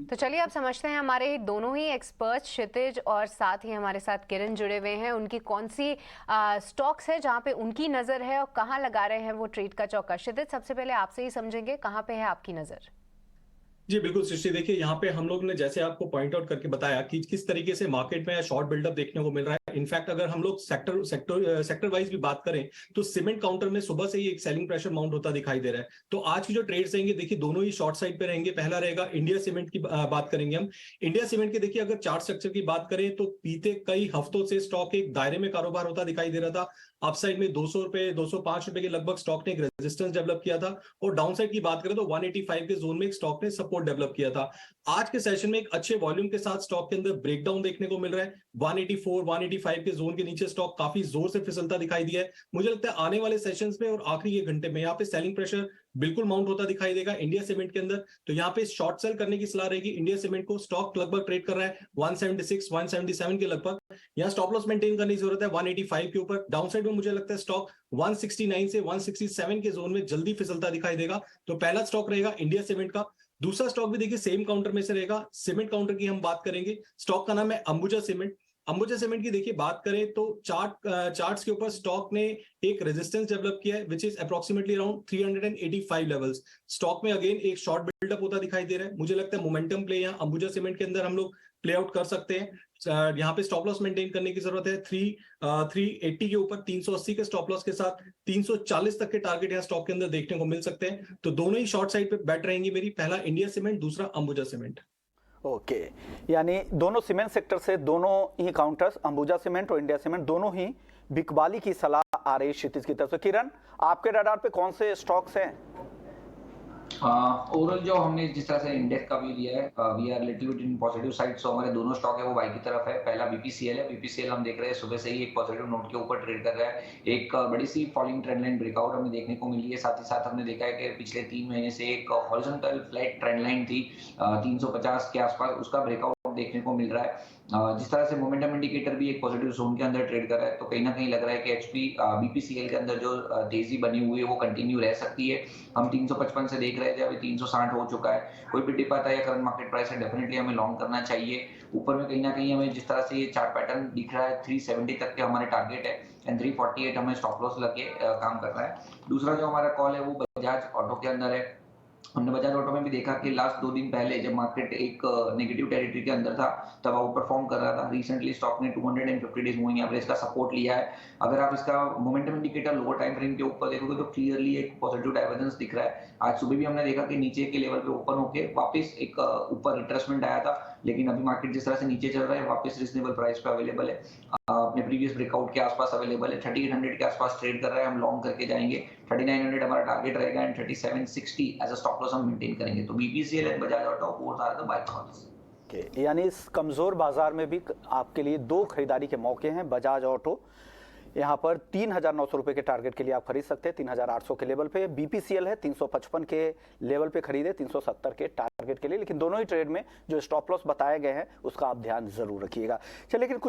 तो चलिए आप समझते हैं हमारे दोनों ही एक्सपर्ट क्षितिज और साथ ही हमारे साथ किरण जुड़े हुए हैं। उनकी कौन सी स्टॉक्स है जहां पे उनकी नजर है और कहां लगा रहे हैं वो ट्रेड का चौका। क्षितिज, सबसे पहले आपसे ही समझेंगे, कहां पे है आपकी नजर। जी बिल्कुल सृष्टि, देखिए यहाँ पे हम लोग ने जैसे आपको पॉइंट आउट करके बताया कि किस तरीके से मार्केट में शॉर्ट बिल्डअप देखने को मिल रहा है। इनफैक्ट अगर हम लोग सेक्टर वाइज भी बात करें तो सीमेंट काउंटर में सुबह से ही एक सेलिंग प्रेशर माउंट होता दिखाई दे रहा है। तो आज की जो ट्रेड्स रहेंगे, देखिए दोनों ही शॉर्ट साइड पे रहेंगे। पहला रहेगा इंडिया सीमेंट की बात करेंगे हम। इंडिया सीमेंट के देखिए अगर चार्ट स्ट्रक्चर की बात करें तो बीते कई हफ्तों से स्टॉक एक दायरे में कारोबार होता दिखाई दे रहा था। अपसाइड में 200 रुपए 205 रुपए के लगभग स्टॉक ने एक रेजिस्टेंस डेवलप किया था, और डाउन साइड की बात करें तो 185 के जोन में एक स्टॉक ने सपोर्ट डेवलप किया था। आज के सेशन में एक अच्छे वॉल्यूम के साथ स्टॉक के अंदर ब्रेकडाउन देखने को मिल रहा है। 184 185 के जोन के नीचे स्टॉक काफी जोर से फिसलता दिखाई दिया है। मुझे लगता है आने वाले सेशंस में और आखिरी एक घंटे में यहाँ पे सेलिंग प्रेशर बिल्कुल माउंट होता दिखाई देगा इंडिया सीमेंट के अंदर। तो यहाँ पे शॉर्ट सेल करने की सलाह रहेगी इंडिया सीमेंट को। स्टॉक लगभग ट्रेड कर रहा है 176 177 के लगभग। यहाँ स्टॉप लॉस मेंटेन करने की जरूरत है 185 के ऊपर। डाउन साइड में मुझे लगता है स्टॉक 169 से 167 के जोन में जल्दी फिसलता दिखाई देगा। तो पहला स्टॉक रहेगा इंडिया सीमेंट का। दूसरा स्टॉक भी देखिए सेम काउंटर में से रहेगा, सीमेंट काउंटर की हम बात करेंगे। स्टॉक का नाम है अंबुजा सीमेंट। अंबुजा सीमेंट की देखिए बात करें तो चार्ट्स के ऊपर स्टॉक ने एक रेजिस्टेंस डेवलप किया है which is approximately around 385 levels. Stock में अगेन एक शॉर्ट बिल्डअप होता दिखाई दे रहा है। मुझे लगता है मोमेंटम प्ले यहाँ अंबुजा सीमेंट के अंदर हम लोग प्ले आउट कर सकते हैं। यहाँ पे स्टॉप लॉस मेंटेन करने की जरूरत है 380 के ऊपर, 380 के स्टॉप लॉस के साथ 340 तक के टारगेट यहाँ स्टॉक के अंदर देखने को मिल सकते हैं। तो दोनों ही शॉर्ट साइड पे बैट रहेंगी मेरी, पहला इंडिया सीमेंट, दूसरा अंबुजा सीमेंट। ओके, यानी दोनों सीमेंट सेक्टर से दोनों ही काउंटर्स अंबुजा सीमेंट और इंडिया सीमेंट दोनों ही बिकवाली की सलाह आ रही क्षितिज की तरफ से। किरण, आपके रडार पे कौन से स्टॉक्स हैं? ओवरऑल जो हमने जिस तरह से इंडेक्स का भी लिया है, we are little bit in positive side. So हमारे दोनों स्टॉक है वो बाई की तरफ है। पहला बीपीसीएल है। बीपीसीएल हम देख रहे हैं सुबह से ही एक पॉजिटिव नोट के ऊपर ट्रेड कर रहा है। एक बड़ी सी फॉलिंग ट्रेंड लाइन ब्रेकआउट हमें देखने को मिली है। साथ ही साथ हमने देखा है कि पिछले 3 महीने से एक हॉरिजॉन्टल फ्लैट ट्रेंड लाइन थी 350 के आसपास, उसका ब्रेकआउट देखने को मिल रहा है। जिस तरह से मोमेंटम इंडिकेटर भी एक पॉजिटिव जोन के अंदर ट्रेड कर रहा है, तो कहीं ना कहीं लग रहा है कि एचपी बीपीसीएल के अंदर जो तेजी बनी हुई है वो कंटिन्यू रह सकती है। हम 355 से देख रहे थे, अभी 360 हो चुका है। कोई भी डिप आता है या करंट मार्केट प्राइस है, डेफिनेटली हमें लॉन्ग करना चाहिए। ऊपर में कहीं ना कहीं हमें जिस तरह से ये चार्ट पैटर्न दिख रहा है 370 तक के हमारे टारगेट है एंड 348 हमें स्टॉप लॉस लगे काम कर रहा है। दूसरा जो हमारा कॉल है वो बजाज ऑटो के अंदर है। हमने बजाज ऑटो में भी देखा कि लास्ट 2 दिन पहले जब मार्केट एक नेगेटिव टेरिटरी के अंदर था तब आउट परफॉर्म कर रहा था। रिसेंटली स्टॉक ने 250 डेज मूविंग एवरेज का सपोर्ट लिया है। अगर आप इसका momentum indicator lower time frame के ऊपर देखोगे तो क्लियरली एक पॉजिटिव डाइवर्जेंस दिख रहा है। आज सुबह भी हमने देखा कि नीचे के लेवल पे ओपन होके वापस एक ऊपर रिट्रेसमेंट आया था, लेकिन अभी मार्केट जिस तरह से नीचे चल रहा है वापस रीजनेबल प्राइस पे अवेलेबल है। अपने प्रीवियस ब्रेकआउट के आसपास अवेलेबल है। 3800 के आसपास ट्रेड कर रहा है, हम लॉन्ग करके जाएंगे। 3900 हमारा टारगेट रहेगा and 3760 as a stop loss हम मेंटेन करेंगे। तो BPCL and Bajaj auto both are the buy calls. यानी इस कमजोर बाजार में भी आपके लिए 2 खरीदारी के मौके हैं। बजाज ऑटो यहाँ पर 3900 रुपये के टारगेट के लिए आप खरीद सकते हैं 3800 के लेवल पे। बीपीसीएल है 355 के लेवल पे खरीदे 370 के टारगेट के लिए। लेकिन दोनों ही ट्रेड में जो स्टॉप लॉस बताए गए हैं उसका आप ध्यान जरूर रखिएगा। चलिए, लेकिन कुछ